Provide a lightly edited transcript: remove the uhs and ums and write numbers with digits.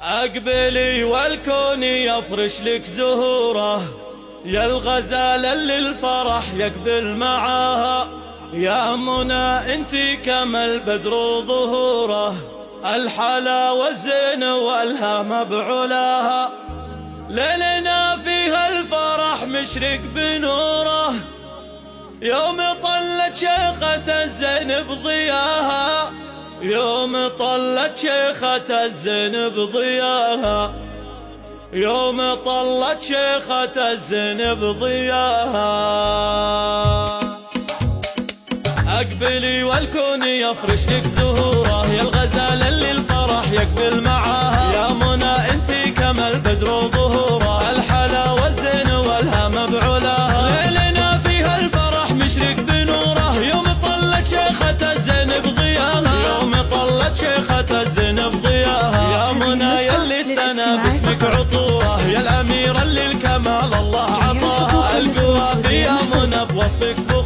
أقبلي والكون يفرش لك زهوره، يا الغزالة اللي الفرح يقبل معاها. يا منى انتي كما البدر ظهوره، الحلا والزين والهام بعلاها. ليلنا فيها الفرح مشرق بنوره، يوم طلت شيخة الزين بضياها. يوم طلت شيخة الزين بضياها، يوم طلت شيخة الزين بضياها. أقبلي والكون يفرش لك زهوره، يا الغزالة اللي الفرح يقبل معاها. يا منى انتي كما البدر ظهوره، الحلا والزين والهام بعلاها. ليلنا فيها الفرح مشرق بنوره، يوم طلت شيخة الزين بضياها. يوم طلت شيخة الزين بضياها. يا منى يلي الثنا باسمك عطوره، يا الأميرة اللي الكمال الله عطاها. القوافي يا منى بوصفك فخور.